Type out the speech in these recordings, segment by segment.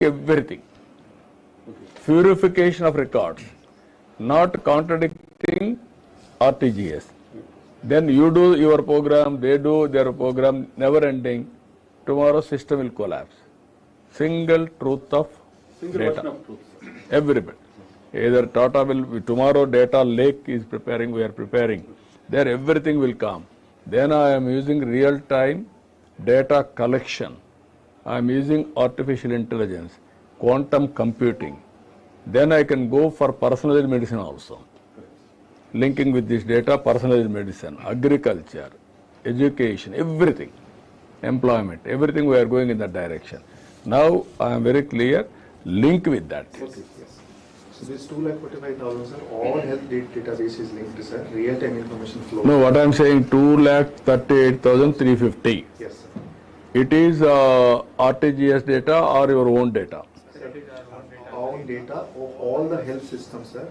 everything. Purification of records, not contradicting RTGS. Then you do your program, they do their program, never ending. Tomorrow system will collapse. Single truth of data. Of truth. Everybody. Either TATA will, tomorrow data lake is preparing, we are preparing. There everything will come. Then I am using real-time data collection. I am using artificial intelligence, quantum computing. Then I can go for personalized medicine also. Linking with this data, personalized medicine, agriculture, education, everything, employment, everything we are going in that direction. Now I am very clear, link with that. Okay, yes. So this 2,45,000, sir, all health database is linked to, sir, real-time information flow. No, what I am saying, 2,38,350. Yes, sir. It is RTGS data or your own data? Own data of all the health systems, sir.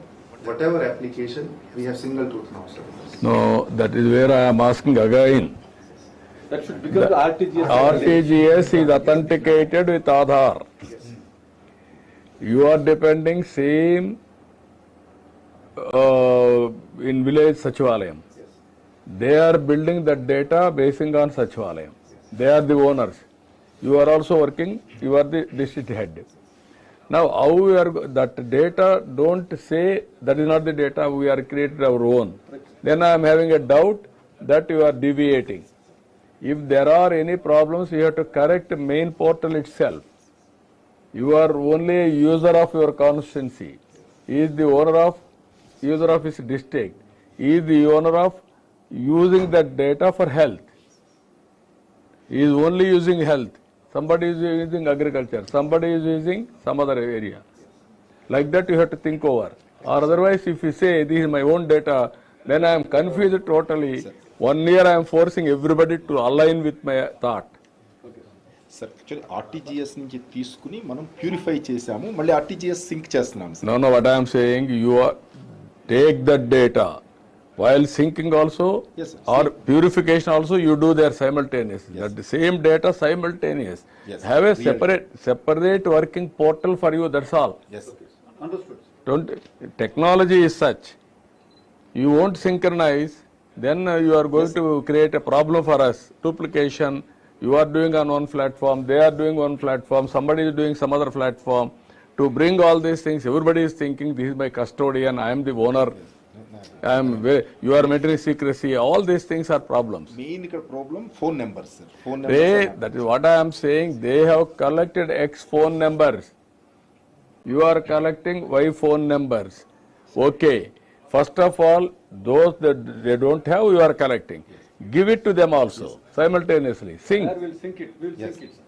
Whatever application, we have single truth now, sir. No, that is where I am asking again. That should become the RTGS. RTGS is authenticated with Aadhaar. Yes. You are depending same in village Sachivalayam. Yes. They are building that data basing on Sachivalayam. They are the owners. You are also working, you are the district head. Now, how we are, that data don't say that is not the data, we are created our own. Then I am having a doubt that you are deviating. If there are any problems, you have to correct main portal itself. You are only a user of your constituency. He is the user of his district. He is the owner of using that data for health. He is only using health. Somebody is using agriculture. Somebody is using some other area. Like that you have to think over. Or otherwise if you say this is my own data, then I am confused totally. 1 year I am forcing everybody to align with my thought. Sir actually RTGS నుంచి తీసుకుని మనం purify చేసాము మళ్ళీ RTGS sync చేస్తున్నాం sir. No, what I am saying, you are take that data while syncing also, Yes, sir. or purification also, you do there simultaneously. That the same data simultaneous. Yes, Have a real separate working portal for you. That's all. Yes. Understood. Don't, technology is such. You won't synchronize, then you are going to create a problem for us. Duplication. You are doing on one platform, they are doing one platform, somebody is doing some other platform. To bring all these things, everybody is thinking this is my custodian, I am the owner, you are maintaining secrecy. All these things are problems. Main ఇక్కడ problem phone numbers sir. Phone That is what I am saying. They have collected X phone numbers. You are collecting Y phone numbers. Okay. First of all, those that they don't have, you are collecting. Give it to them also simultaneously. Sync. We'll sync it. We'll sync it, sir.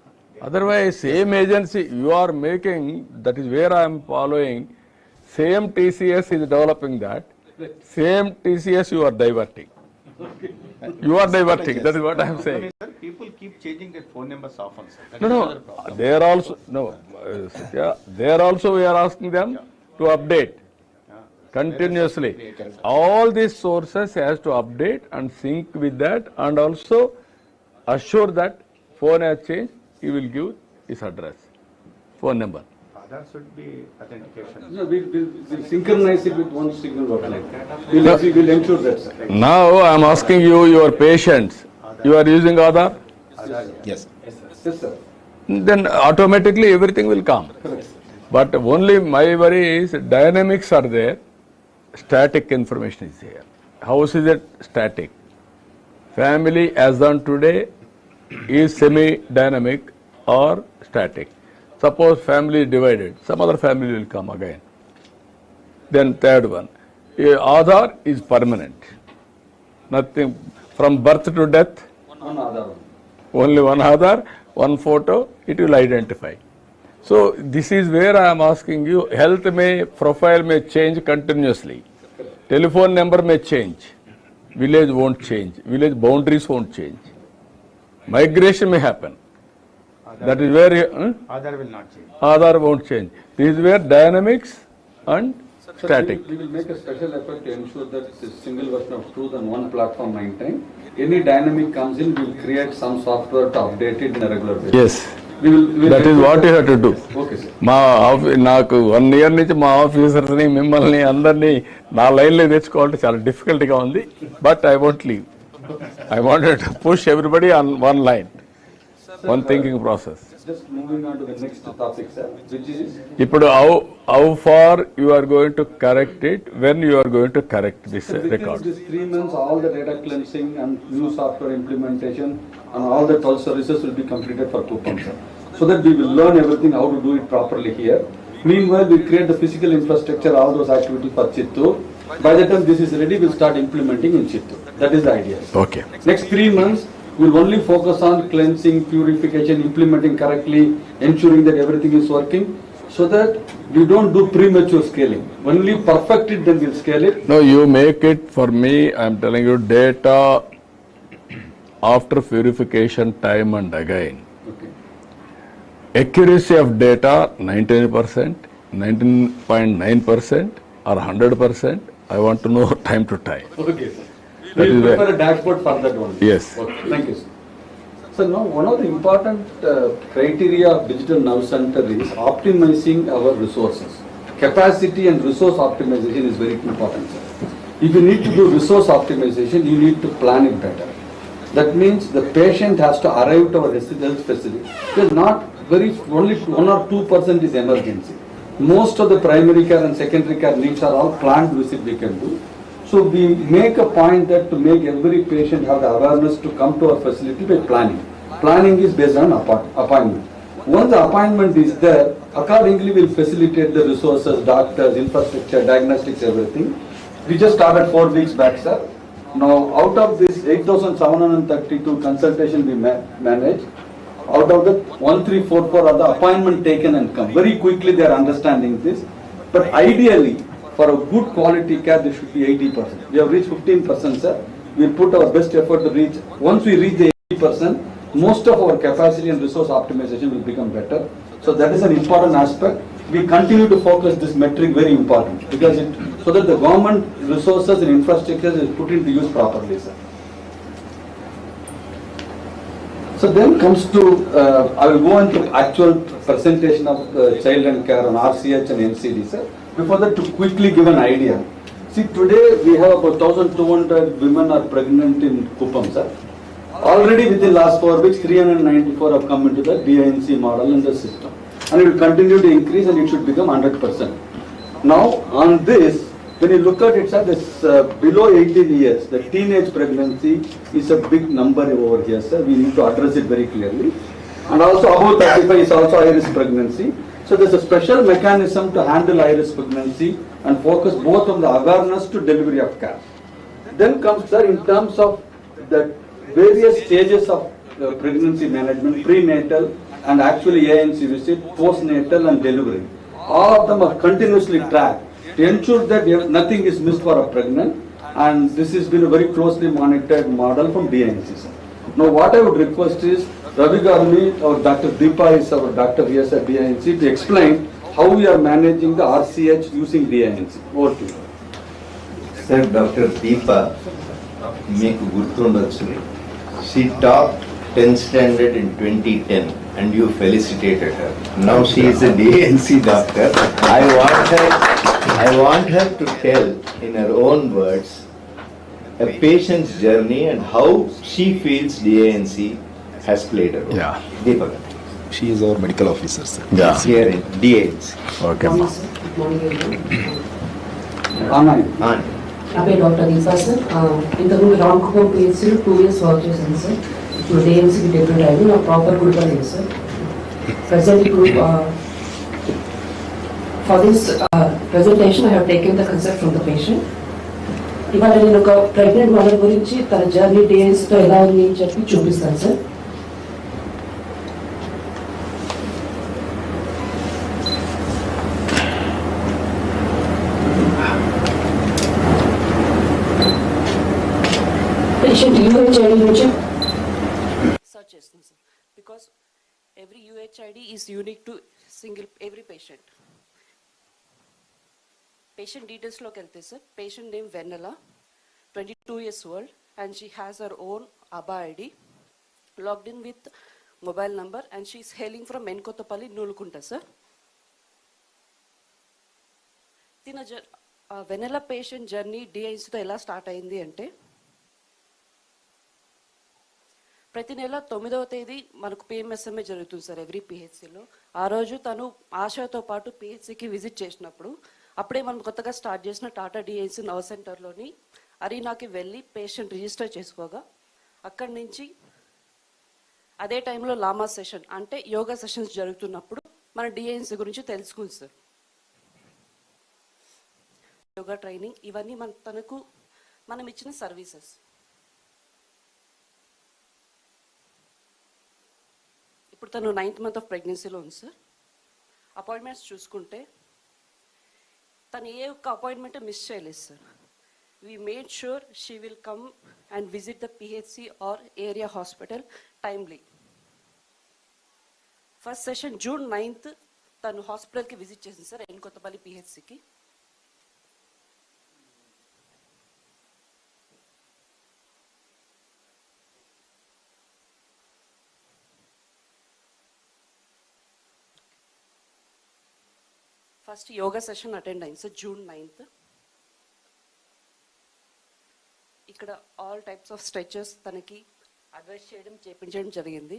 Otherwise, same agency you are making. That is where I am following. Same TCS is developing that. Same TCS you are diverting. You are diverting. That is what I am saying. Sir, people keep changing their phone numbers often, sir. That No, is no. another problem. They are also Satya, there also we are asking them to update continuously. All these sources has to update and sync with that, and also assure that phone has changed. He will give his address, phone number. That should be authentication. No, we'll synchronize it with one signal workline. We'll ensure that, sir. Now I am asking you, your patients, you are using Aadhaar, yes Yes, sir. then automatically everything will come. But only my worry is dynamics are there, static information is here. How is it static? Family as on today is semi-dynamic or static. Suppose family is divided, some other family will come again. Then third one, Aadhaar is permanent. Nothing from birth to death, One Aadhaar. only one Aadhaar, one photo, it will identify. So this is where I am asking you, health profile may change continuously. Telephone number may change. Village won't change. Village boundaries won't change. Migration may happen. That is where Aadhaar will not change. Aadhaar won't change. This is where dynamics and Sir, static. we will make a special effort to ensure that this single version of truth on one platform maintained. Any dynamic comes in, we will create some software to update it in a regular basis. Yes. That is what you have to do. Okay, sir. నాకు 1 year నుంచి మా ఆఫీసర్స్ని మిమ్మల్ని అందరినీ నా లైన్లో తెచ్చుకోవాలంటే చాలా డిఫికల్ట్గా ఉంది. But I want leave. I wanted to push everybody on one line, one thinking process. Just moving on to the next topic, sir, which is ఇప్పుడు how far you are going to correct it, when you are going to correct this record. within these 3 months, all the data cleansing and new software implementation and all the 12 services will be completed for Kupam, sir. So that we will learn everything how to do it properly here. Meanwhile, we create the physical infrastructure, all those activities for Chittoor. By the time this is ready, we'll start implementing in Chittoor. That is the idea, sir. Okay. Next 3 months, we'll only focus on cleansing, purification, implementing correctly, ensuring that everything is working, so that we don't do premature scaling. Only perfect it, then we'll scale it. No, you make it for me. I'm telling you, data after purification time and again. Okay. Accuracy of data 99%, 19.9% or 100%. I want to know time to time. Okay, sir. That We'll is prepare where- a dashboard for that one. Yes. Okay, thank you, sir. So now one of the important criteria of Digital Now Center is optimizing our resources. Capacity and resource optimization is very important, sir. If you need to do resource optimization, you need to plan it better. That means the patient has to arrive to our health facility. Because not very, only 1 or 2% is emergency. Most of the primary care and secondary care needs are all planned visit we can do. So we make a point that to make every patient have the awareness to come to our facility by planning. Planning is based on appointment. Once the appointment is there, accordingly we'll facilitate the resources, doctors, infrastructure, diagnostics, everything. We just started 4 weeks back, sir. Now out of this 8,732 consultation we manage, out of the 1,344 are the appointment taken and come. Very quickly they are understanding this. But ideally, for a good quality care, there should be 80%. We have reached 15%, sir. We put our best effort to reach. Once we reach the 80%, most of our capacity and resource optimization will become better. So that is an important aspect. We continue to focus this metric very important because so that the government resources and infrastructure is put into use properly, sir. So then comes to, I will go into actual presentation of child and care on RCH and NCD, sir. Before that, to quickly give an idea. See, today we have about 1,200 women are pregnant in Kupam, sir. Already within last 4 weeks, 394 have come into the DINC model in the system. And it will continue to increase and it should become 100%. Now, on this, when you look at it, sir, this below 18 years, the teenage pregnancy is a big number over here, sir. We need to address it very clearly. And also above 35 is also high-risk pregnancy. So there's a special mechanism to handle high-risk pregnancy and focus both on the awareness to delivery of care. Then comes, sir, in terms of the various stages of pregnancy management, prenatal and actually ANC visit, postnatal and delivery. All of them are continuously tracked to ensure that nothing is missed for a pregnant, and this has been a very closely monitored model from DINC, sir. Now what I would request is Ravi Garmi or Dr. Deepa is our doctor here at DINC to explain how we are managing the RCH using DINC. Over to you. Sir, Dr. Deepa, మీకు గుర్తుండొచ్చు, she topped 10th standard in 2010 and you felicitated her. Now she is a DNC doctor. I want her to tell in her own words a patient's journey and how she feels DNC has played a role. Yeah. Deepa, She is our medical officer, sir. Yeah. here in DNC. Okay, ma. Online. నా పేరు doctor Deepa sir. ఇంతకుముందు Ramkumar పిహెచ్సిలో 2 years work చేశాను sir. ఇప్పుడు DMCకి debut అయ్యింది. నా proper గుడిగా లేదు sir. Present ఇప్పుడు for this presentation I have taken the concept from the patient. ఇవాళ నేను ఒక ప్రెగ్నెంట్ మదర్ గురించి తన జర్నీ DNCతో ఎలా ఉంది అని చెప్పి చూపిస్తాను సార్. పేషెంట్ UHID నుంచి search చేస్తుంది sir. Because every UHID is unique to every patient. Patient details లోకి వెళ్తే sir, patient name Venala, 22 years old, and she has her own ABA ID, logged in with mobile number, and she is hailing from Menkotapalli, Nulukunta, sir. Tina Vennela patient journey డిఐన్స్తో ఎలా start అయింది అంటే, ప్రతి నెల 9వ తేదీ మనకు PMSMA జరుగుతుంది sir every పిహెచ్సిలో. ఆ రోజు తను ఆశాతో పాటు పిహెచ్సికి విజిట్ చేసినప్పుడు అప్పుడే మనం కొత్తగా స్టార్ట్ చేసిన టాటా డిఐన్సి నర్వ్ సెంటర్లోని అరీనాకి వెళ్ళి పేషెంట్ రిజిస్టర్ చేసుకోగా, అక్కడి నుంచి అదే టైంలో లామా సెషన్ అంటే యోగా సెషన్స్ జరుగుతున్నప్పుడు మన డిఐన్సి గురించి తెలుసుకుంది సార్. యోగా ట్రైనింగ్ ఇవన్నీ తనకు మనం ఇచ్చిన సర్వీసెస్. ఇప్పుడు తను 9th month ఆఫ్ ప్రెగ్నెన్సీలో ఉంది సార్. అపాయింట్మెంట్స్ చూసుకుంటే తను ఏ ఒక్క అపాయింట్మెంట్ మిస్ చేయలేదు sir. We made sure she will come and visit the PHC or area hospital timely. First session June 9th తను హాస్పిటల్కి విజిట్ చేసింది సార్, ఎన్కొత్తపల్లి పిహెచ్సికి. ఫస్ట్ యోగా సెషన్ అటెండ్ అయింది సార్ June 9th. ఇక్కడ ఆల్ టైప్స్ ఆఫ్ స్ట్రెచెస్ తనకి advice చేయడం చేయించడం జరిగింది.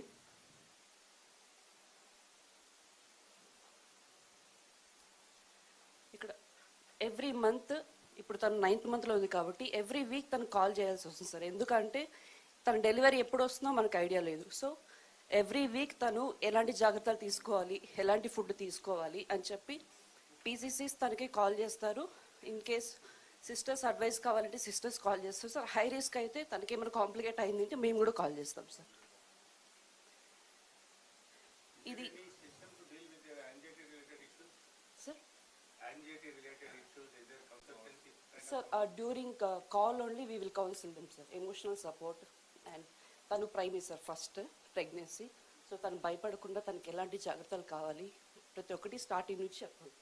ఇక్కడ ఎవ్రీ మంత్, ఇప్పుడు తను 9th monthలో ఉంది కాబట్టి ఎవ్రీ వీక్ తను కాల్ చేయాల్సి వస్తుంది సార్. ఎందుకంటే తన డెలివరీ ఎప్పుడు వస్తుందో మనకు ఐడియా లేదు. సో ఎవ్రీ వీక్ తను ఎలాంటి జాగ్రత్తలు తీసుకోవాలి, ఎలాంటి ఫుడ్ తీసుకోవాలి అని చెప్పి పీసీసీస్ తనకి కాల్ చేస్తారు. ఇన్ కేస్ సిస్టర్స్ అడ్వైస్ కావాలంటే సిస్టర్స్ కాల్ చేస్తారు సార్. హై రిస్క్ అయితే తనకి ఏమైనా కాంప్లికేట్ అయిందంటే మేము కూడా కాల్ చేస్తాం సార్. ఇది sir during call only we will counsel them sir. Emotional support and తను primary sir first pregnancy. So తను భయపడకుండా తనకి ఎలాంటి జాగ్రత్తలు కావాలి ప్రతి ఒక్కటి స్టార్టింగ్ నుంచి చెప్పండి.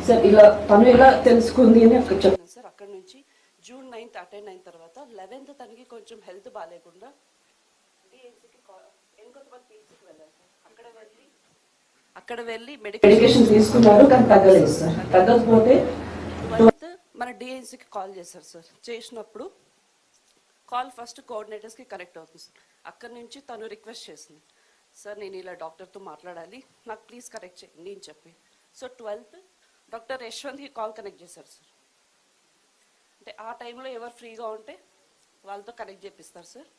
సార్ ఇలా తను ఎలా తెలుసుకుంది అని అక్కడ చెప్పాను సార్. అక్కడ నుంచి June 9th అటెండ్ అయిన తర్వాత 11th తనకి కొంచెం హెల్త్ బాగాలేకుండా అక్కడ వెళ్ళి మెడికేషన్ తీసుకున్నారు, కానీ తగ్గలేదు సార్. తగ్గకపోతే మన డిఎన్సీకి కాల్ చేశారు సార్. చేసినప్పుడు కాల్ ఫస్ట్ కోఆర్డినేటర్స్కి కనెక్ట్ అవుతుంది సార్. అక్కడి నుంచి తను రిక్వెస్ట్ చేసింది, సార్ నేను ఇలా డాక్టర్తో మాట్లాడాలి, నాకు ప్లీజ్ కరెక్ట్ చేయండి అని చెప్పి. సో 12th డాక్టర్ యశ్వంత్కి కాల్ కనెక్ట్ చేశారు సార్. అంటే ఆ టైంలో ఎవరు ఫ్రీగా ఉంటే వాళ్ళతో కనెక్ట్ చేపిస్తారు సార్.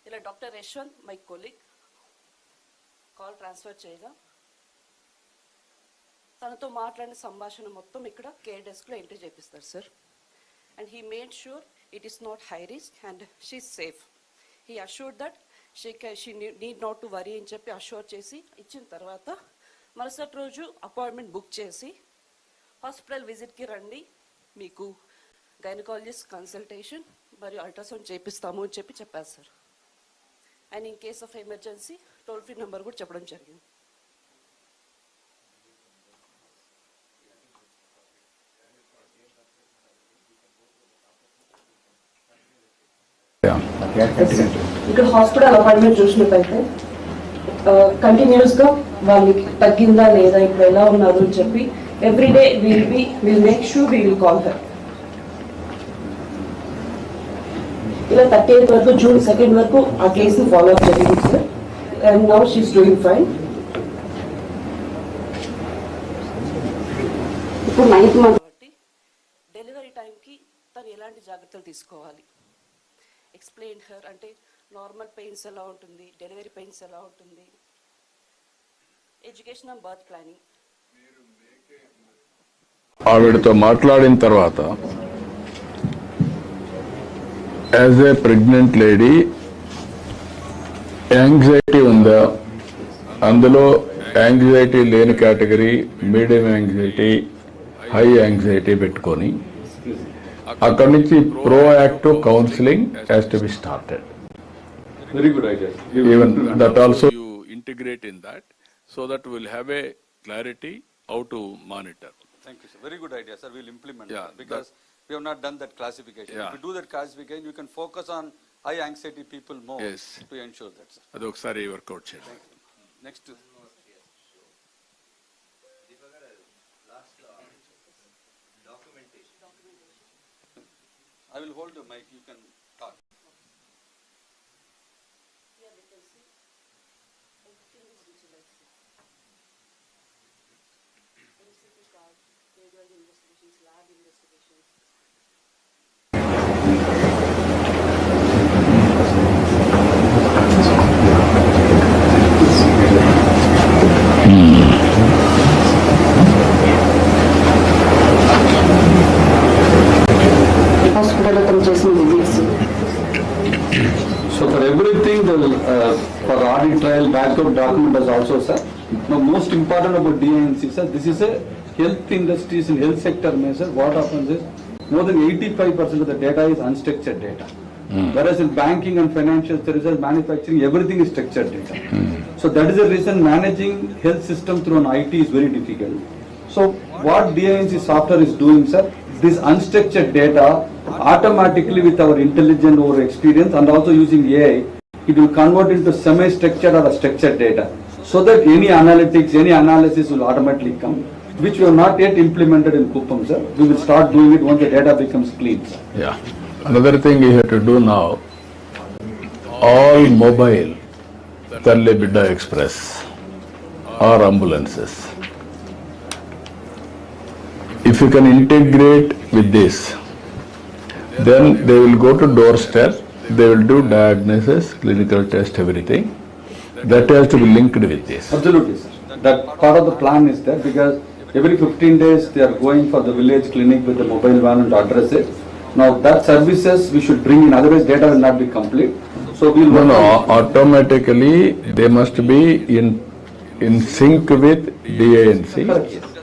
ఇలా doctor Yashwant my colleague call transfer చేయగా తనతో మాట్లాడిన సంభాషణ మొత్తం ఇక్కడ కేర్ డెస్క్లో ఎంట్రీ చేపిస్తారు sir. And he made sure it is not high risk and she is safe. He assured that she need not to worry అని చెప్పి అష్యూర్ చేసి ఇచ్చిన తర్వాత మరుసటి రోజు అపాయింట్మెంట్ బుక్ చేసి హాస్పిటల్ విజిట్కి రండి, మీకు గైనకాలజిస్ట్ కన్సల్టేషన్ మరియు అల్ట్రాసౌండ్ చేపిస్తాము అని చెప్పి చెప్పారు sir. And in case of emergency toll free number కూడా చెప్పడం జరిగింది. ఇక్కడ హాస్పిటల్ అపాయింట్మెంట్ చూసినట్టయితే కంటిన్యూస్గా వాళ్ళకి తగ్గిందా లేదా, ఇప్పుడు ఎలా ఉన్నారు అని చెప్పి everyday will make sure we will call her. ఇలా 38th వరకు June 2nd వరకు ఆ కేసుని ఫాలో అప్ జరిగింది sir. And now she's doing fine. ఇప్పుడు 9th month కాబట్టి డెలివరీ టైంకి తను ఎలాంటి జాగ్రత్తలు తీసుకోవాలి ఎక్స్ప్లెయిన్ హర్. అంటే నార్మల్ పెయిన్స్ ఎలా ఉంటుంది, డెలివరీ పెయిన్స్ ఎలా ఉంటుంది, ఎడ్యుకేషన్ అండ్ బర్త్ ప్లానింగ్. ఆవిడతో మాట్లాడిన తర్వాత as a pregnant lady anxiety ఉందా, అందులో యాంగ్జైటీ లేని category, medium anxiety, high anxiety పెట్టుకొని అక్కడి నుంచి proactive counseling has to be started. Very good idea. Even that also you integrate in that. so that we'll have a clarity how to monitor. Thank you, sir. Very good idea, sir. We'll implement Yeah, that because we have not done that classification. Yeah. If you do that classification, you can focus on high anxiety people more Yes. to ensure that, sir. అది ఒకసారి work out చేయండి. Next. I will hold the mic. You can talk. Hospital అతను చేసిన visits So for everything, for audit trail, backup document is also, sir. Now most important about DINC, sir, this is a health industries and health sector measure. What happens is more than 85% of the data is unstructured data. Whereas in banking and financial services, manufacturing, everything is structured data. So that is the reason managing health system through an IT is very difficult. So what DINC software is doing, sir, this unstructured data automatically with our intelligence or experience and also using AI, it will convert into semi-structured or a structured data so that any analytics, any analysis will automatically come, which we have not yet implemented in Kuppam, sir. We will start doing it once the data becomes clean, sir. Yeah. Another thing you have to do now, all mobile Talle Bidda Express or ambulances, if you can integrate with this, then they will go to doorstep, they will do diagnosis, clinical test, everything. That has to be linked with this. Absolutely, sir. That part of the plan is there because every 15 days they are going for the village clinic with the mobile van and address it. Now that services we should bring in, otherwise data will not be complete. So we will Automatically they must be in sync with DINC.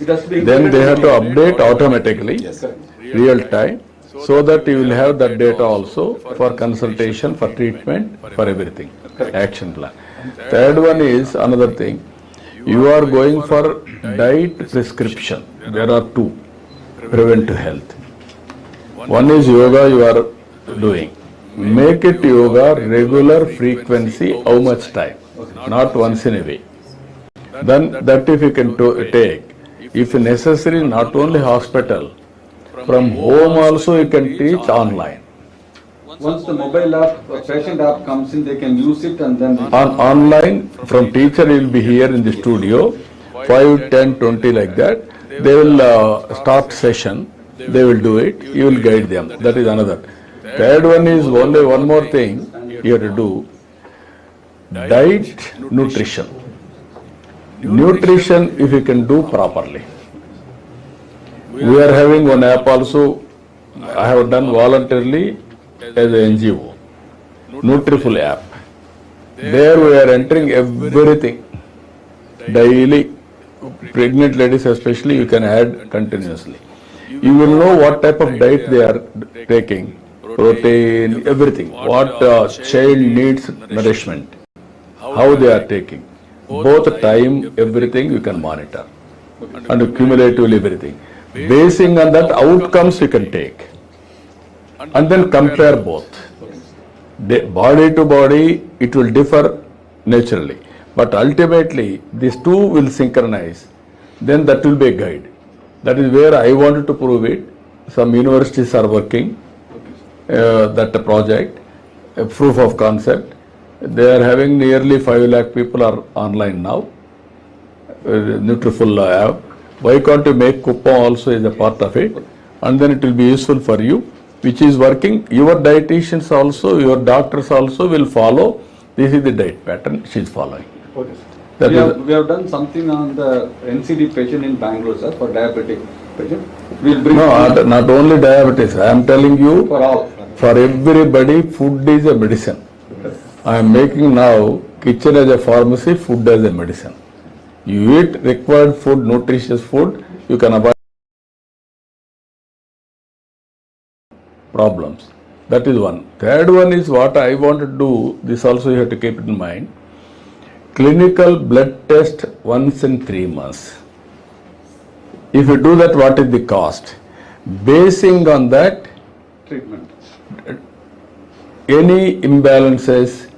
It has to be Then they have to update automatically, real time, so that you will have that data also for consultation, for treatment, for everything, action plan. Third one is another thing, you are going for diet prescription. There are two, prevent health. One is yoga you are doing. Make it yoga regular frequency, how much time, not once in a way. Then that if you can take, if necessary, not only hospital, from home also you can teach online. once the mobile app, patient app comes in, they can use it and then Online, from teacher will be here in the studio, 5, 10, 20 like that. They will start session, they will do it, you will guide them. That is another. Third one is only one more thing you have to do, diet, nutrition. Nutrition if you can do properly. We are having one app also, I have done voluntarily as an NGO, Nutriful app. There we are entering everything. Daily, pregnant ladies especially, you can add continuously. You will know what type of diet they are taking, protein, everything, what child needs nourishment, how they are taking. Both time, everything you can monitor and cumulatively everything. Basing on that outcomes you can take and then compare both. Body to body it will differ naturally, but ultimately these two will synchronize, then that will be a guide. That is where I wanted to prove it. Some universities are working that project, a proof of concept. They are having nearly 5 lakh people are online now, Nutriful app. Why can't you make Kuppam also as a part of it, and then it will be useful for you, which is working. Your dietitians also, your doctors also will follow. This is the diet pattern she is following. Okay, sir. That We have done something on the NCD patient in Bangalore, sir, for diabetic patient. We'll bring No, not only diabetes. I am telling you, for all. for everybody, food is a medicine. I am making now kitchen as a pharmacy, food as a medicine. You eat required food, nutritious food, you can avoid problems. That is one. Third one is what I want to do, this also you have to keep it in mind. clinical blood test once in 3 months. If you do that, what is the cost? Basing on that, Treatment. any imbalances,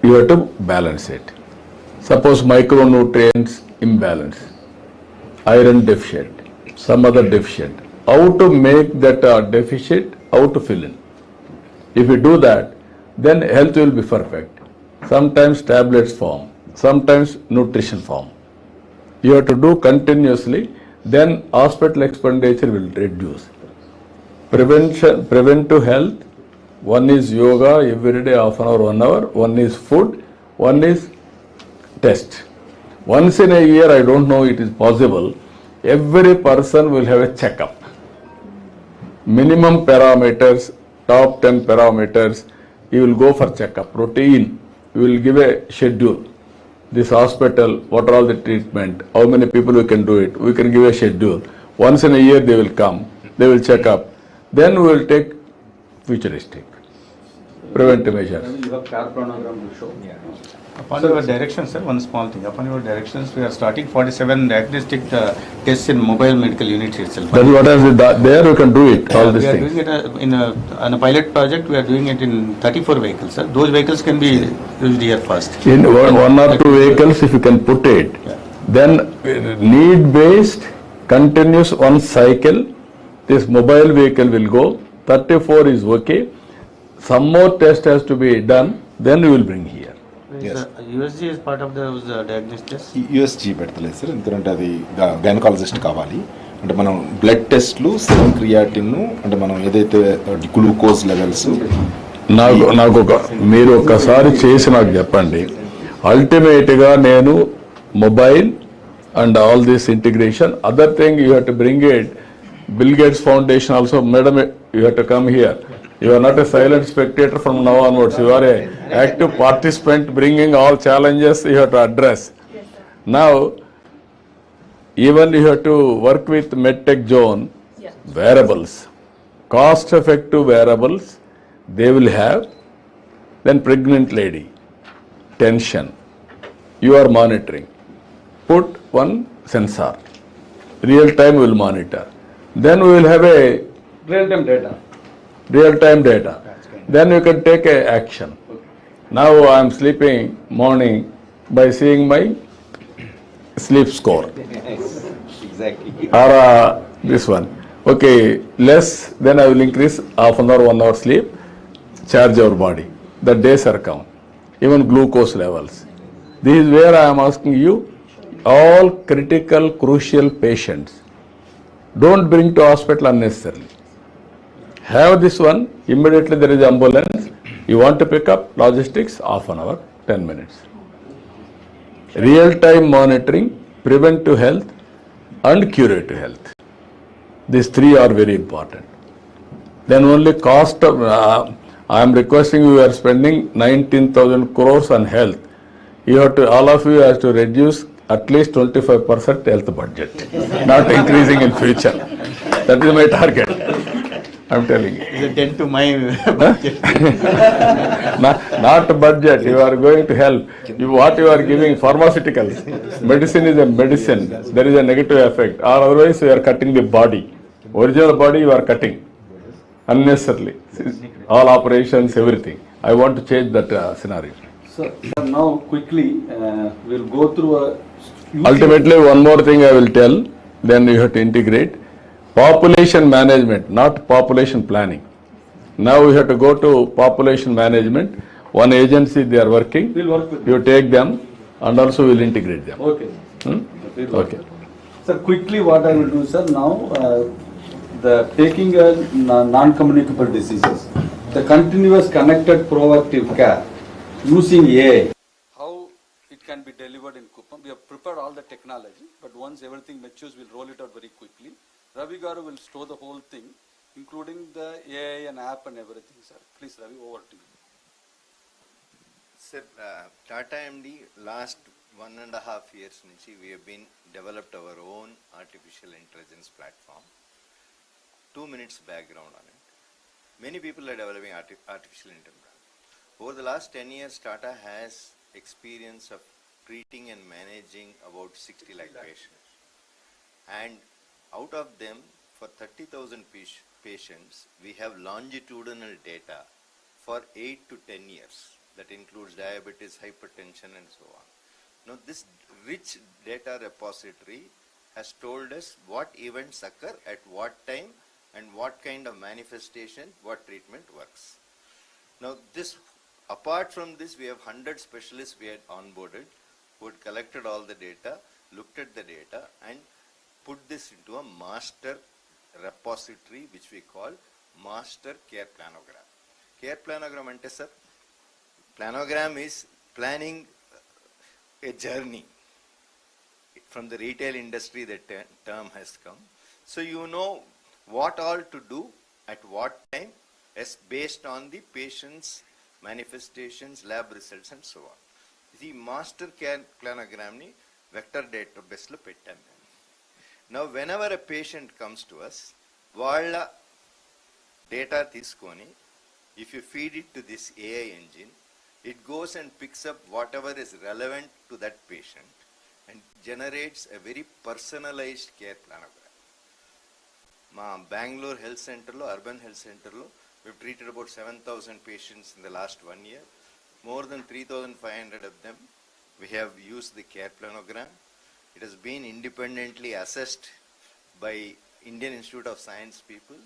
you have to balance it. Suppose micronutrients imbalance, iron deficient, some other deficient. How to make that deficit, how to fill in. If you do that, then health will be perfect. Sometimes tablets form, sometimes nutrition form. You have to do continuously, then hospital expenditure will reduce. Preventive health, one is yoga every day, half an hour, 1 hour, one is food, one is test. Once in a year, I don't know it is possible, every person will have a checkup. Minimum parameters, top 10 parameters, you will go for checkup. Routine, you will give a schedule. This hospital, what are all the treatment, how many people we can do it, we can give a schedule. Once in a year they will come, they will check up. Then we will take futuristic, preventive measures. You have care planogram to show. Upon your direction, sir, one small thing. Upon your directions, we are starting 47 diagnostic tests in mobile medical units itself. That is what I said, there you can do it, all these We are things. doing it on a pilot project. We are doing it in 34 vehicles, sir. Those vehicles can be used here first. In one or two vehicles, if you can put it, then need-based, continuous one cycle, this mobile vehicle will go, 34 is okay, some more test has to be done, then we will bring here. Yes. USG is part of those diagnostics. USG పెడతలేదు sir, ఎందుకంటే అది gynaecologist కావాలి. అంటే మనం blood టెస్ట్లు, serum creatine, అంటే మనం ఏదైతే గ్లూకోజ్ లెవెల్స్. నాకు మీరు ఒక్కసారి చేసి నాకు చెప్పండి. అల్టిమేట్గా నేను mobile and all this integration, other thing you have to bring it. Bill Gates Foundation also, madam, you have to come here. You are not a silent spectator from now onwards. You are a active participant, bringing all challenges you have to address. Now, even you have to work with medtech zone, wearables, cost-effective wearables, they will have. Then pregnant lady, tension, you are monitoring. Put one sensor, real time will monitor. Then we will have a Real-time data. real-time data. Then you can take a action. Now I am sleeping morning by seeing my sleep score. Exactly. Or this one. Okay, less, then I will increase half an hour, 1 hour sleep, charge our body. The days are count. Even glucose levels. This is where I am asking you, all critical, crucial patients, don't bring to hospital unnecessarily. Have this one, immediately there is ambulance. You want to pick up logistics, half an hour, 10 minutes. Real-time monitoring, preventive health and curative health. These three are very important. Then only cost of, I am requesting you are spending 19,000 crores on health. You have to, all of you have to reduce at least 25% health budget, not increasing in future. That is my target. I am telling you. Is a 10 to my budget. Not budget, you are going to help. What you are giving, pharmaceuticals. Medicine is a medicine. There is a negative effect. Or otherwise you are cutting the body. Original body you are cutting unnecessarily. All operations, everything. I want to change that scenario. So now quickly, we'll go through a. Ultimately, one more thing I will tell, then you have to integrate. Population management, not population planning. Now we have to go to population management. One agency they are working. We'll work with You take them and also we'll integrate them. Okay. We'll work. Okay. Sir, quickly what I will do, sir, now, the taking a non-communicable diseases, the continuous connected proactive care using AI. How it can be delivered in Kuppam. We have prepared all the technology, but once everything matures, we'll roll it out very quickly. Ravi Garu will store the whole thing, including the AI and app and everything, sir. Please, Ravi, over to you. Sir, Tata MD last 1.5 years nunchi we have been developed our own artificial intelligence platform. 2 minutes background on it. Many people are developing artificial intelligence. Over the last 10 years, Tata has experience of treating and managing about 60 lakh patients. And out of them, for 30,000 patients, we have longitudinal data for 8 to 10 years. That includes diabetes, hypertension, and so on. Now, this rich data repository has told us what events occur at what time and what kind of manifestation, what treatment works. Now, apart from this, we have 100 specialists we had onboarded who had collected all the data, looked at the data, and put this into a master repository, which we call Master Care Planogram. Care Planogram ante sir, planogram is planning a journey. From the retail industry, the term has come. So you know what all to do at what time, as based on the patient's manifestations, lab results, and so on. The master care planogram ni vector database lo pettam. Now whenever a patient comes to us, valla data తీసుకొని, if you feed it to this AI engine, it goes and picks up whatever is relevant to that patient and generates a very personalized care planogram. Ma Bangalore Health Center lo, Urban Health Center lo, we've treated about 7,000 patients in the last 1 year. More than 3,500 of them, we have used the care planogram. It has been independently assessed by Indian Institute of Science people,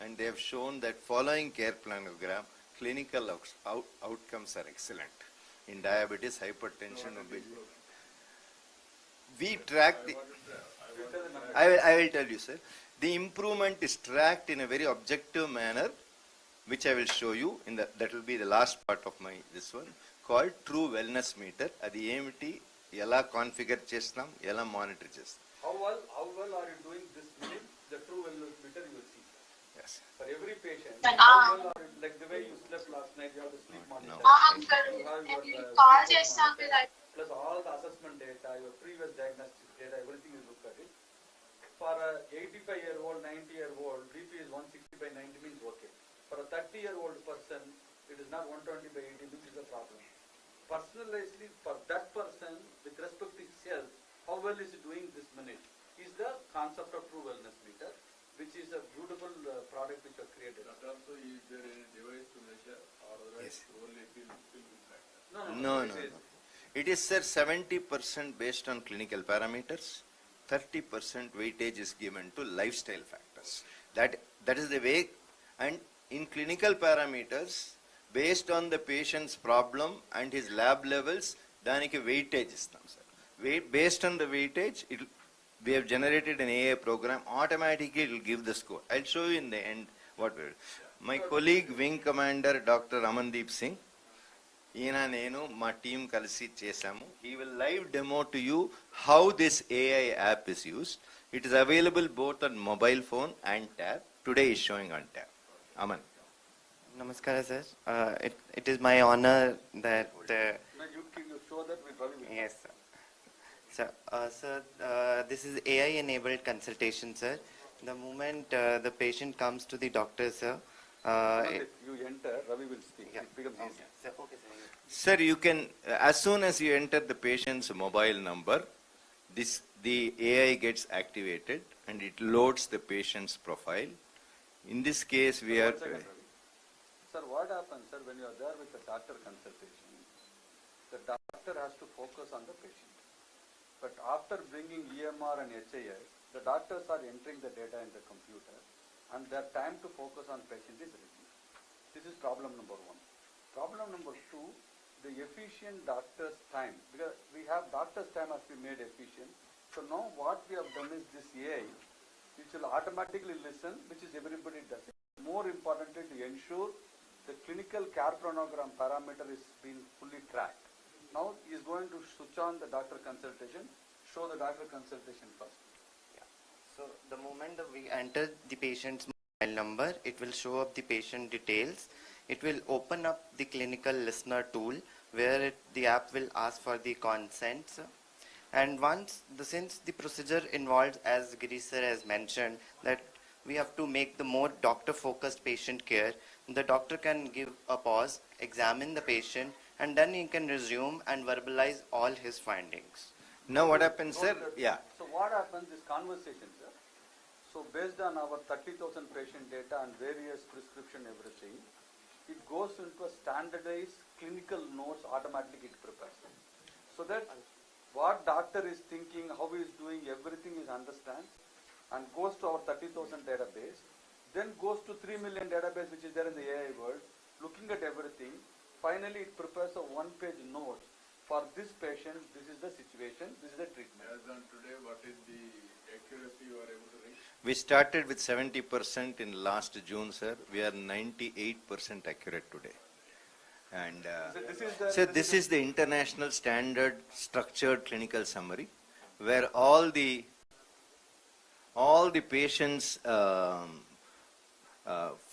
and they have shown that following care planogram, clinical outcomes are excellent in diabetes, hypertension, obesity. We track the, I will tell you, sir. The improvement is tracked in a very objective manner, which I will show you in that will be the last part of my this one, called True Wellness Meter. Adi emiti, ela configure chestam, ela monitor chestam. How well are you doing this minute? The True Wellness Meter you will see. Yes. For every patient, how well are you, like the way you slept last night, you have the sleep monitor. You have your plus all the assessment data, your previous diagnostic data, everything you look at it. For a 85-year-old, 90-year-old, BP is 160 by 90 means okay. For a 30-year-old person, it is not 120 by 80 means is a problem. Personalizedly, for that person, with respect to his health, how well is he doing this minute, is the concept of True Wellness Meter, which is a beautiful product which was created. That also, is there any device to measure, or Yes. only field factor? No. It is, sir, 70% based on clinical parameters, 30% weightage is given to lifestyle factors. That is the way, and in clinical parameters, based on the patient's problem and his lab levels, daniki weightage istam, sir. Based on the weightage, we have generated an AI program, automatically it will give the score. I'll show you in the end what we will. My colleague, Wing Commander Dr. Amandeep Singh, ఈయన నేను మా team కలిసి చేశాము. He will live demo to you how this AI app is used. It is available both on mobile phone and tab. Today is showing on tab. Aman. Namaskar, sir. It is my honor that. You show that with Ravi. Yes, sir. Sir, this is AI-enabled consultation, sir. The moment the patient comes to the doctor, sir. You enter, Ravi will speak. Yeah. It becomes easier. Sir, okay, sir. Sir, you can, as soon as you enter the patient's mobile number, the AI gets activated and it loads the patient's profile. In this case, we are. 1 second, Ravi. Sir, what happens, sir, when you are there with the doctor consultation, the doctor has to focus on the patient. But after bringing EMR and HII, the doctors are entering the data in the computer and their time to focus on patient is reduced. This is problem number 1. Problem number 2, the efficient doctor's time, because we have doctor's time has been made efficient. So now what we have done is this AI, which will automatically listen, which is everybody does it. More importantly, to ensure the clinical care planogram parameter is being fully tracked. Now he is going to switch on the doctor consultation, show the doctor consultation first. Yeah. So the moment that we enter the patient's mobile number, it will show up the patient details. It will open up the clinical listener tool where the app will ask for the consents. And since the procedure involves, as Girish sir has mentioned, that we have to make the more doctor-focused patient care, the doctor can give a pause, examine the patient, and then he can resume and verbalize all his findings. Now what happens, sir? Yeah. So what happens is conversation, sir. So based on our 30,000 patient data and various prescription, everything, it goes into a standardized clinical notes automatically it prepares. So that what doctor is thinking, how he is doing, everything is understand and goes to our 30,000 database, then goes to 3 million database which is there in the AI world, looking at everything. Finally, it prepares a one-page note for this patient. This is the situation. This is the treatment. As on today, what is the accuracy you are able to reach? We started with 70% in last June, sir. We are 98% accurate today. And this is the international standard structured clinical summary, where all the patients'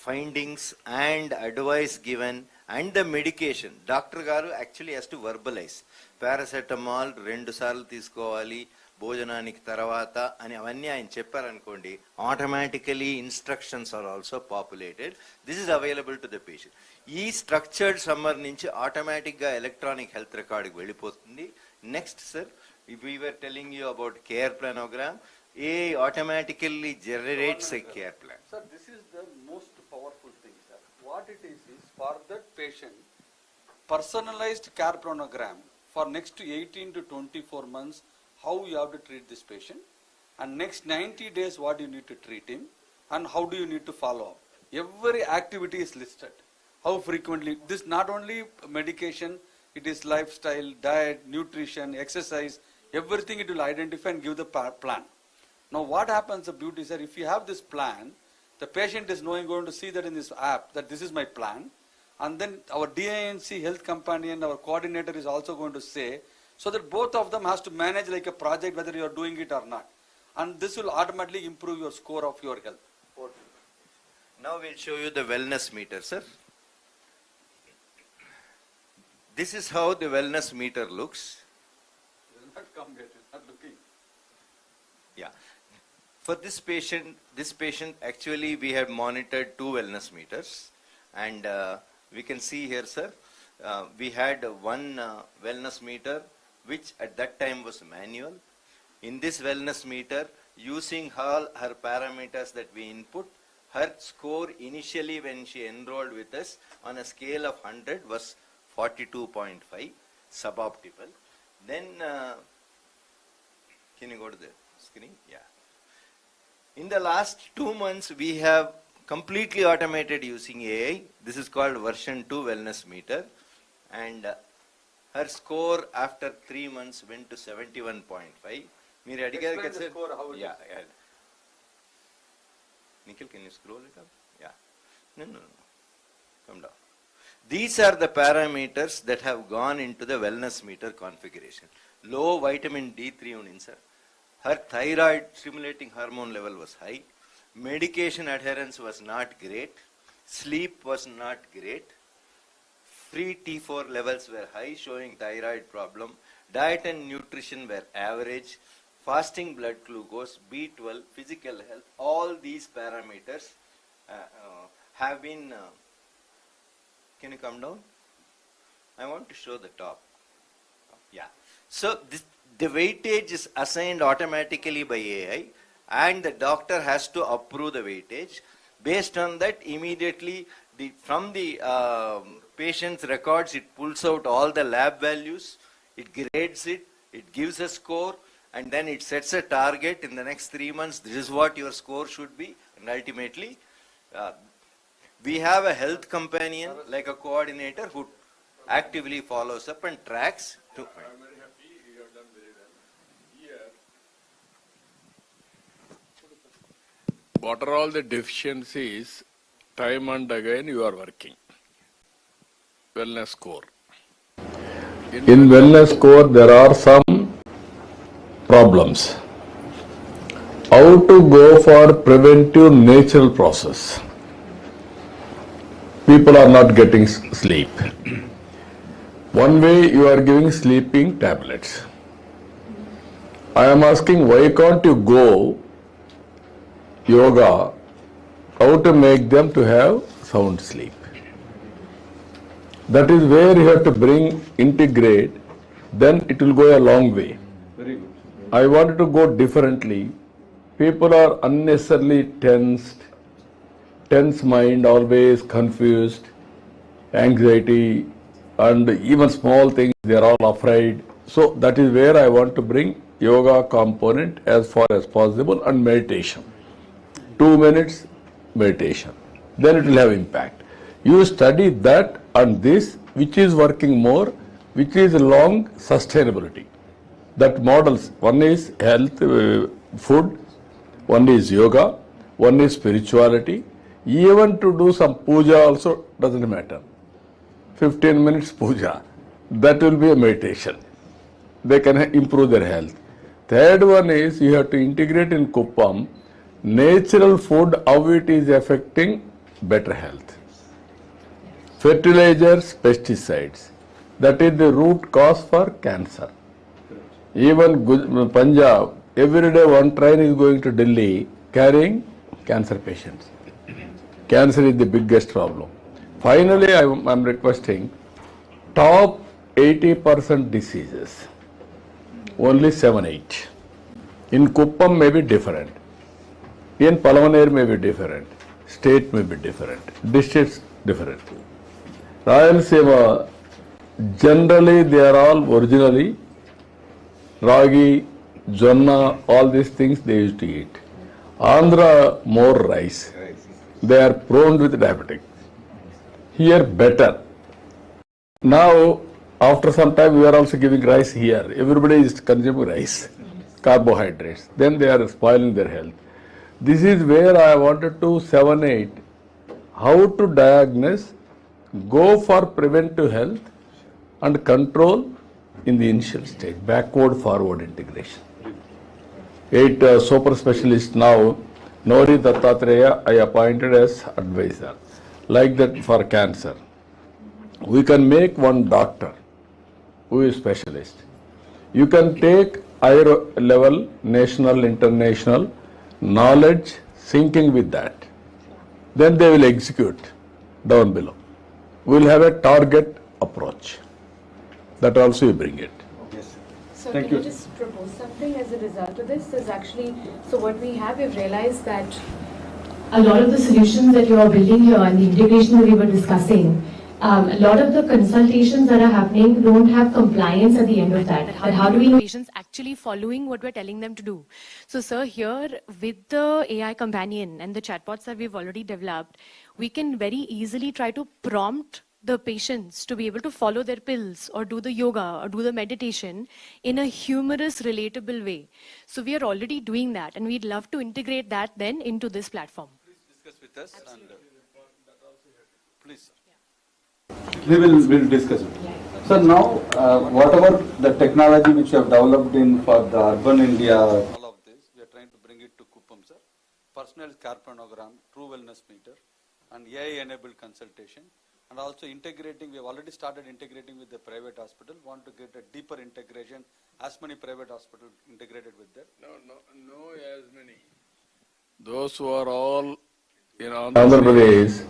findings and advice given and the medication. Dr. Garu actually has to verbalize. Paracetamol 2 సార్లు తీసుకోవాలి భోజనానికి తర్వాత అని అవన్నీ ఆయన చెప్పారనుకోండి, automatically instructions are also populated. This is available to the patient. ఈ structured summer నుంచి ఆటోమేటిక్గా ఎలక్ట్రానిక్ హెల్త్ రికార్డ్కి వెళ్ళిపోతుంది. Next sir, we were telling you about care planogram. AI automatically generates a care plan. Sir, this is the most powerful thing, sir. What it is for that patient, personalized care planogram for next 18 to 24 months, how you have to treat this patient, and next 90 days what you need to treat him, and how do you need to follow up. Every activity is listed. How frequently, this not only medication, it is lifestyle, diet, nutrition, exercise, everything it will identify and give the plan. Now what happens, the beauty is that if you have this plan, the patient is going to see that in this app that this is my plan, and then our DINC health companion, our coordinator is also going to say, so that both of them has to manage like a project whether you are doing it or not, and this will automatically improve your score of your health. Now we'll show you the wellness meter, sir. This is how the wellness meter looks. It will not come yet, it's not looking. Yeah. For this patient actually we have monitored 2 wellness meters, and we can see here, sir, we had one wellness meter which at that time was manual. In this wellness meter, using all her parameters that we input, her score initially when she enrolled with us on a scale of 100 was 42.5, suboptimal. Then, can you go to the screen? Yeah. In the last 2 months, we have completely automated using AI. This is called version 2 wellness meter. And her score after 3 months went to 71.5. Explain the score, how it yeah, yeah. Nikhil, can you scroll it up? Yeah. No. Come down. These are the parameters that have gone into the wellness meter configuration. Low vitamin D3 unin, sir. Her thyroid stimulating hormone level was high. Medication adherence was not great. Sleep was not great. Free T4 levels were high, showing thyroid problem. Diet and nutrition were average. Fasting blood glucose, B12, physical health, all these parameters have been... can you come down? I want to show the top. Yeah. So the weightage is assigned automatically by AI, and the doctor has to approve the weightage. Based on that, immediately from the patient's records, it pulls out all the lab values, it grades it, it gives a score, and then it sets a target in the next 3 months. This is what your score should be, and ultimately we have a health companion like a coordinator who actively follows up and tracks. I'm very happy you have done very well. Here, what are all the deficiencies? Time and again you are working. Wellness score. In wellness score there are some problems. How to go for preventive natural process? People are not getting sleep. One way you are giving sleeping tablets. I am asking, why can't you go yoga, how to make them to have sound sleep? That is where you have to bring, integrate, then it will go a long way. Very good. I wanted to go differently. People are unnecessarily tense mind, always confused, anxiety, and even small things, they are all afraid. So that is where I want to bring yoga component as far as possible and meditation. 2 minutes meditation. Then it will have impact. You study that and this, which is working more, which is long sustainability. That models, one is health, food, one is yoga, one is spirituality. Even to do some puja also doesn't matter. 15 minutes puja, that will be a meditation. They can improve their health. Third one is you have to integrate in Kuppam natural food, how it is affecting better health. Fertilizers, pesticides, that is the root cause for cancer. Even Punjab, every day one train is going to Delhi carrying cancer patients. Cancer is the biggest problem. Finally, I am requesting top 80% diseases, only 7-8. In Kuppam may be different. In Palavaneer may be different. State may be different. Districts different. Rayalaseema, generally they are all originally ragi, jonna, all these things they used to eat. Andhra, more rice. They are prone with diabetic. Here better. Now, after some time, we are also giving rice here. Everybody is consuming rice, carbohydrates. Then they are spoiling their health. This is where I wanted to 7-8, how to diagnose, go for preventive health and control in the initial stage, backward forward integration. 8 super specialists now, Nori Dattatreya, I appointed as advisor. Like that for cancer. We can make one doctor who is specialist. You can take higher level, national, international knowledge, syncing with that. Then they will execute down below. We will have a target approach. That also you bring it. So Thank can you. I just propose something as a result of this? Is actually, so what we have, we've realized that a lot of the solutions that you are building here and the integration that we were discussing, a lot of the consultations that are happening don't have compliance at the end of that. But how do we know patients actually following what we're telling them to do? So sir, here with the AI companion and the chatbots that we've already developed, we can very easily try to prompt the patients to be able to follow their pills or do the yoga or do the meditation in a humorous, relatable way. So we are already doing that and we'd love to integrate that then into this platform. Please discuss with us. Absolutely. Please. We will discuss it. So now, whatever the technology which you have developed for the urban India. All of this, we are trying to bring it to Kuppam, sir. Personalized care planogram, true wellness meter, and AI-enabled consultation. And also integrating, we have already started integrating with the private hospital. Want to get a deeper integration, as many private hospitals integrated with that. No, as many. Those who are all in Andhra Pradesh,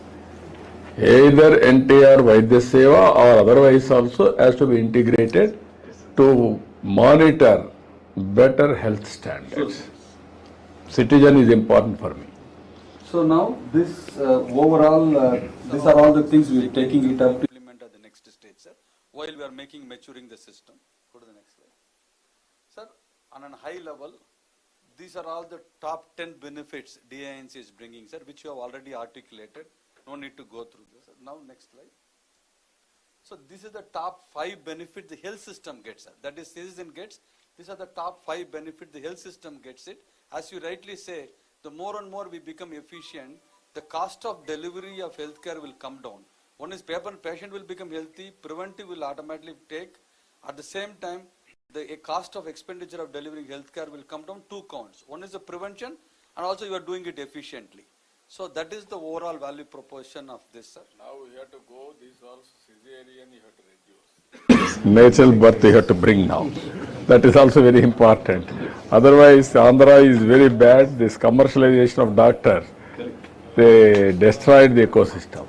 either NTR Vaidya Seva or otherwise also has to be integrated to monitor better health standards. Citizen is important for me. So now this overall, these are all the things we are taking it up to. Implement at the next stage, sir. While we are maturing the system. Go to the next slide. Sir, on a high level, these are all the top 10 benefits DINC is bringing, sir, which you have already articulated. No need to go through this. Now, next slide. So, this is the top 5 benefits the health system gets, sir. That is, citizen gets. These are the top 5 benefits the health system gets it. As you rightly say, the more and more we become efficient, the cost of delivery of healthcare will come down. One is patient will become healthy, preventive will automatically take. At the same time, the cost of expenditure of delivering healthcare will come down 2 counts. One is the prevention, and also you are doing it efficiently. So that is the overall value proposition of this, sir. Now we have to go, this also cesarean you have to reduce. Natural birth you have to bring now. That is also very important. Otherwise, Andhra is very bad. This commercialization of doctors, they destroyed the ecosystem.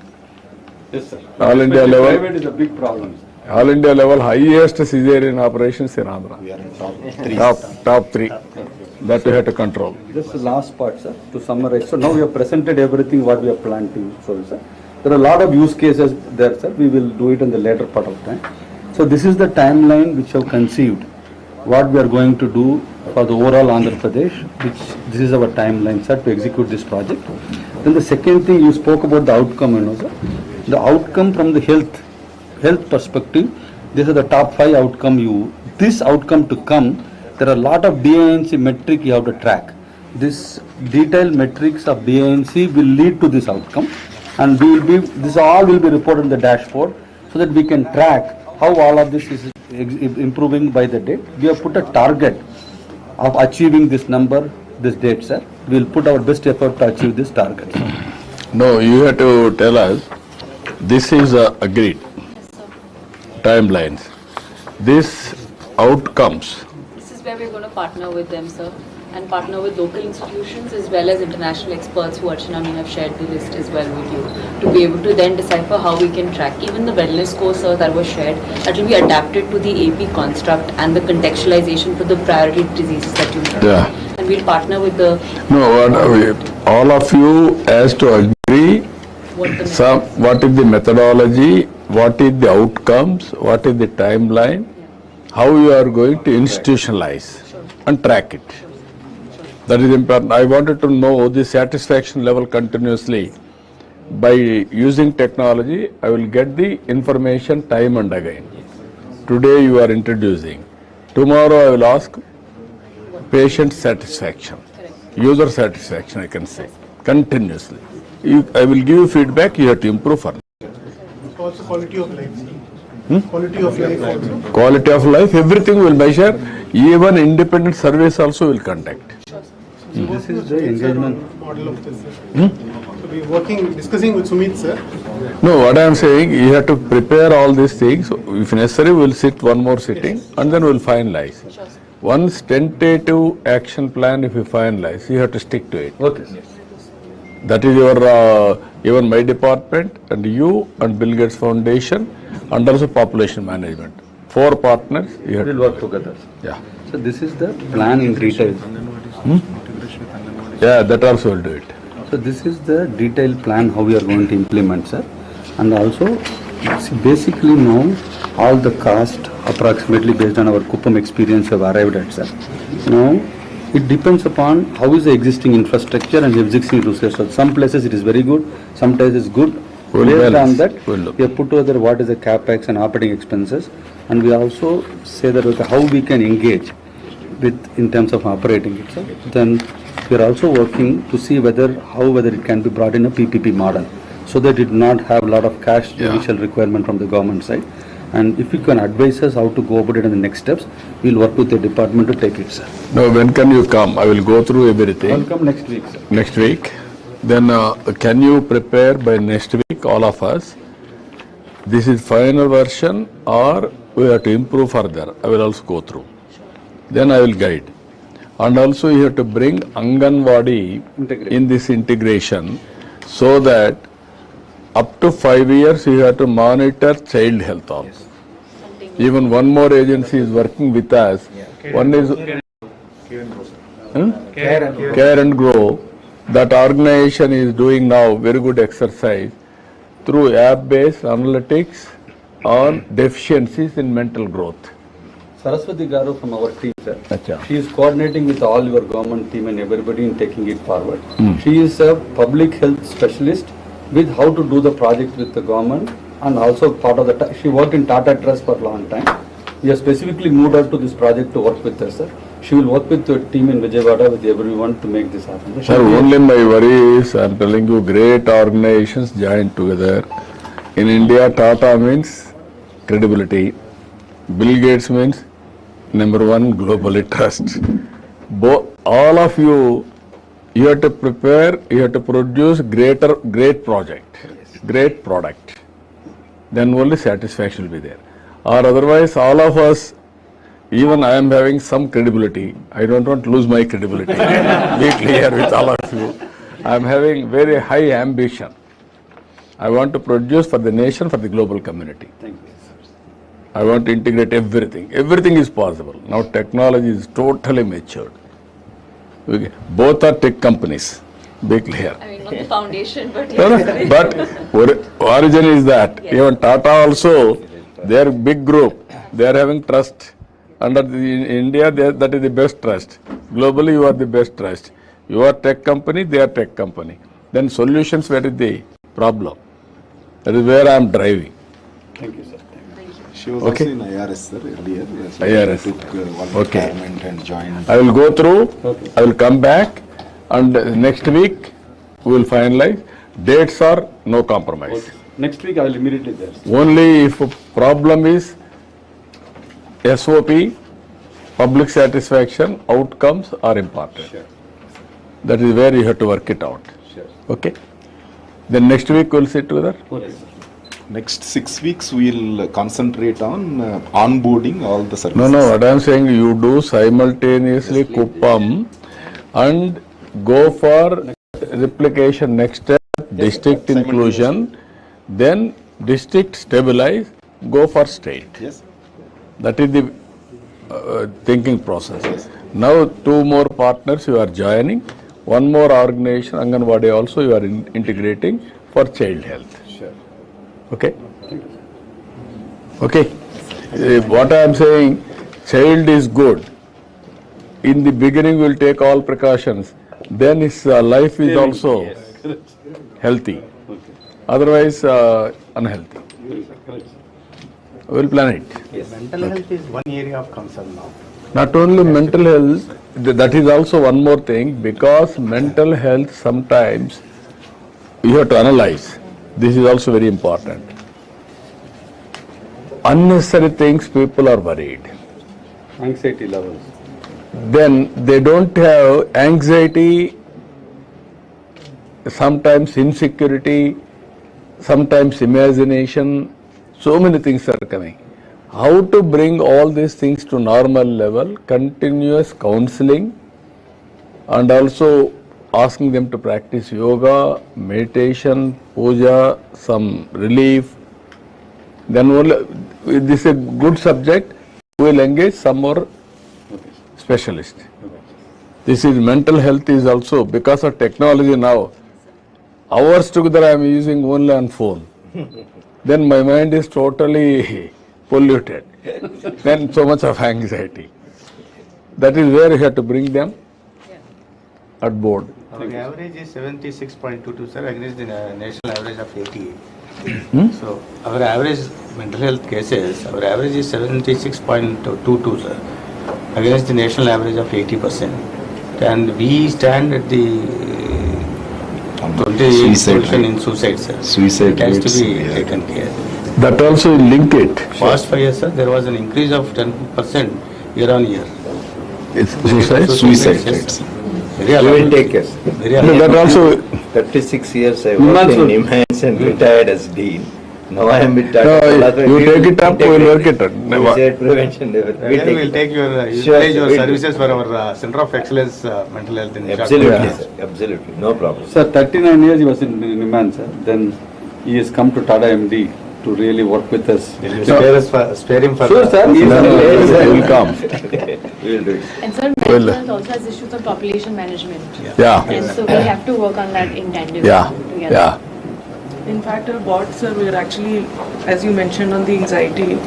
Yes, sir. All India Especially level? Private is a big problem. All India level highest cesarean operations in Andhra. We are in top 3. Top 3. That we have to control. Just the last part, sir, to summarize. So now we have presented everything what we are planning to show, sir. There are a lot of use cases there, sir. We will do it in the later part of time. So this is the timeline which we have conceived. What we are going to do for the overall Andhra Pradesh, this is our timeline, sir, to execute this project. Then the second thing you spoke about the outcome, sir. The outcome from the health perspective, these are the top 5 outcome this outcome to come, there are a lot of DINC metric you have to track. This detailed metrics of DINC will lead to this outcome, and this all will be reported in the dashboard so that we can track how all of this is improving by the date. We have put a target of achieving this number, this date, sir. We will put our best effort to achieve this target. No, you have to tell us, this is agreed. Timelines. This outcomes. This is where we're going to partner with them, sir, and partner with local institutions as well as international experts who Archana have shared the list as well with you, to be able to then decipher how we can track. Even the wellness score, sir, that was shared, that will be adapted to the AP construct and the contextualization for the priority diseases that you mentioned. Yeah. And we'll partner with the... No, all of you has to agree what is the methodology, what is the outcomes, what is the timeline, how you are going to institutionalize and track it. That is important. I wanted to know the satisfaction level continuously. By using technology, I will get the information time and again. Today you are introducing. Tomorrow I will ask patient satisfaction, user satisfaction, I can say, continuously. I will give you feedback, you have to improve further. Also quality of life. Quality of life also. Quality of life, everything will measure. Even independent surveys also will conduct. This is the engagement model of this. So we are discussing with Sumit, sir. No, what I am saying, you have to prepare all these things. If necessary, we will sit one more sitting and then we will finalize. Once tentative action plan, if you finalize, you have to stick to it. Okay. That is your, even my department and you and Bill Gates Foundation and also population management. 4 partners, you have We'll work together. Yeah. So this is the plan in detail. Yeah, that also will do it. So this is the detailed plan how we are going to implement, sir. And also, basically now, all the cost approximately based on our Kuppam experience have arrived at, sir. Now, it depends upon how is the existing infrastructure and the existing resources. Some places it is very good, some places it's good. Based on that, we have put together what is the capex and operating expenses, and we also say that how we can engage with in terms of operating it. Sir. Then we are also working to see whether it can be brought in a PPP model, so that it not have a lot of cash initial requirement from the government side. And if you can advise us how to go about it in the next steps, we will work with the department to take it, sir. No, when can you come? I will go through everything. I will come next week, sir. Next week? Then can you prepare by next week, all of us? This is final version or we have to improve further. I will also go through. Then I will guide. And also you have to bring Anganwadi in this integration so that up to 5 years you have to monitor child health also. Even one more agency is working with us. One is Care and Grow. That organization is doing now very good exercise through app-based analytics on deficiencies in mental growth. Saraswati Garu from our team, sir. Achha. She is coordinating with all your government team and everybody in taking it forward. She is a public health specialist with how to do the project with the government, and also part of the, she worked in TATA Trust for a long time. We have specifically moved her to this project to work with us, sir. She will work with the team in Vijayawada with everyone to make this happen. Sir, only my worry is, I am telling you, great organizations joined together. In India, TATA means credibility. Bill Gates means #1 globally trust. All of you, you have to prepare, you have to produce great project, great product. Then only satisfaction will be there. Or otherwise, all of us, even I am having some credibility. I don't want to lose my credibility. Be clear with all of you. I am having very high ambition. I want to produce for the nation, for the global community. Thank you. I want to integrate everything. Everything is possible. Now technology is totally matured. Okay. Both are tech companies. Be clear. I mean, not the foundation, but No, no, yes. but origin is that. Yes. Even Tata also, they are big group. They are having trust. Under in India, that is the best trust. Globally, you are the best trust. You are tech company, they are tech company. Then solutions, where is the problem? That is where I am driving. Thank you, sir. She was Okay. also in IRS, sir, earlier. So IRS. She took one Okay. retirement and joined. I will go through, Okay. I will come back, and next week we will finalize. Dates are no compromise. Next week I will immediately there. Only if a problem is SOP, public satisfaction, outcomes are important. Sure. That is where you have to work it out. Sure. Okay? Then next week we'll sit together. Okay, sir. Next 6 weeks, we'll concentrate on onboarding all the services. No, no, what I am saying, you do simultaneously Kuppam and go for replication. Next step, district inclusion, then district stabilize, go for state. Yes. That is the thinking process. Now 2 more partners you are joining, 1 more organization, Anganwadi also you are integrating for child health. Sure. Okay? Okay. What I am saying, child is good. In the beginning we will take all precautions. Then his life is also healthy. Okay. Otherwise unhealthy. Correct. We will plan it. Mental health is one area of concern now. Not only mental health, that is also one more thing, because mental health sometimes you have to analyze. This is also very important. Unnecessary things, people are worried. Anxiety levels. Then they don't have anxiety, sometimes insecurity, sometimes imagination, so many things are coming. How to bring all these things to normal level, continuous counseling, and also asking them to practice yoga, meditation, puja, some relief. Then only, this is a good subject, we will engage some more specialist. This is mental health is also, because of technology now, hours together I am using only on phone. Then my mind is totally polluted. Then so much of anxiety. That is where you have to bring them at board. Our average is 76.22, sir, against the national average of 88. So our average mental health cases, our average is 76.22, sir, against the national average of 80%. And we stand at the 28th Suicide position rate. in suicide, sir. Suicide It has rates, to be yeah. taken care. That also link it. Past 5 years, sir, there was an increase of 10% year on year. It's suicide. Suicide rates. Very You will alarming. take us. Very No, alarming. that also, 36 years I worked in Nimans and retired as dean. Now I am with TATA. no, you take it up, we will work it out. Suicide prevention. Again, we will take your, Sure, utilize your we'll do. services for our Center of Excellence Mental Health in Absolutely, Yeah. sir. Absolutely. No problem. Sir, 39 years he was in Niman, sir. Then he has come to Tata MD to really work with us. Spare him for. Sure, sir. He is No, no, on the- we will come. We will do it. And sir, Well, mental health also has issues of population management. Yeah, And so we have to work on that in tandem yeah, together. yeah. In fact, our board, sir, we are actually, as you mentioned on the anxiety,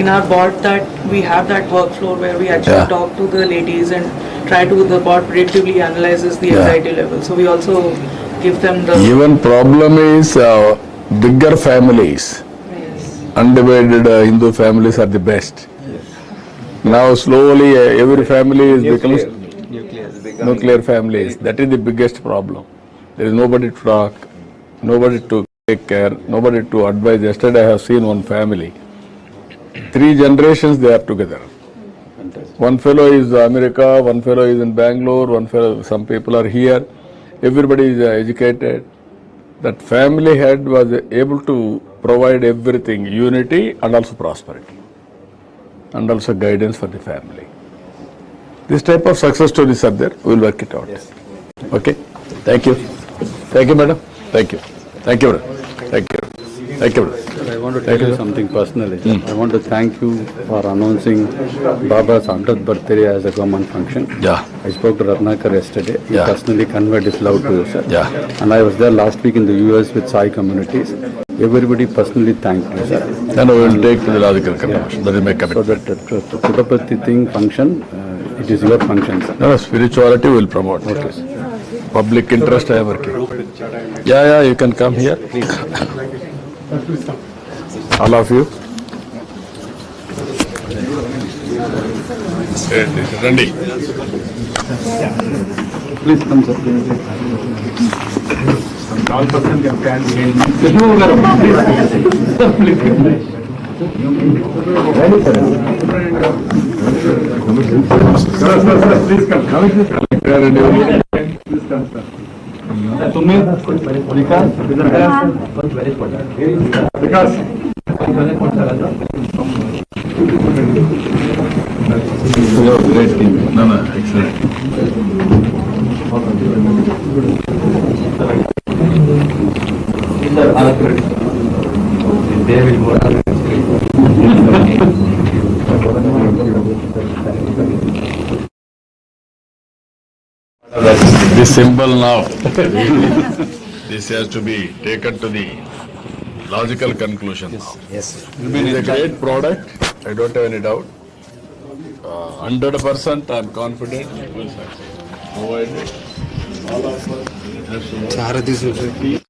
in our board that we have that workflow where we actually Yeah. talk to the ladies and try to, the board predictively analyzes the Yeah. anxiety level. So we also give them the, Even problem is bigger families, yes. undivided Hindu families are the best. Now slowly every family is becoming nuclear families. That is the biggest problem. There is nobody to talk, nobody to take care, nobody to advise. Yesterday I have seen one family. 3 generations they are together. One fellow is America, one fellow is in Bangalore, one fellow, some people are here. Everybody is educated. That family head was able to provide everything, unity and also prosperity, and also guidance for the family. This type of success stories are there. We will work it out. Okay. Thank you. Thank you, madam. Thank you. Thank you, madam. Thank you. Thank you. I want to tell you something personally. I want to thank you for announcing Baba's 100th birthday as a government function. Yeah. I spoke to Ratnakar yesterday. He Yeah. personally conveyed his love to you, sir. Yeah. And I was there last week in the US with Sai communities. Everybody personally thanked me, sir. Then we will take to the logical conclusion. That is my So commitment. that Pudapati thing function, it is your function, sir. No, spirituality will promote. Okay, sir. Public interest I am working. Yeah, you can come here. All of you. Randy. Please come, sir. All person can stand behind Please come, sir. Sumit, Vikas, Vikas. Great team. No, excellent. This symbol now, this has to be taken to the logical conclusion now. Yes. It is a great product, I don't have any doubt. 100% I am confident it will succeed. Provided all of us have to work.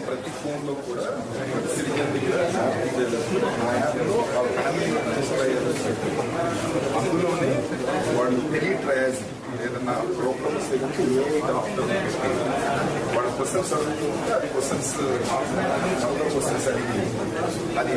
ప్రతి ఫోన్లో కూడా అందులోనే వాళ్ళు టెలిట్రయాజ్ ఏదన్నా programmes doctor వాళ్ళ questions అడుగుతూ ఉంటే అది క్వశ్చన్స్ క్వశ్చన్స్ అడిగి అది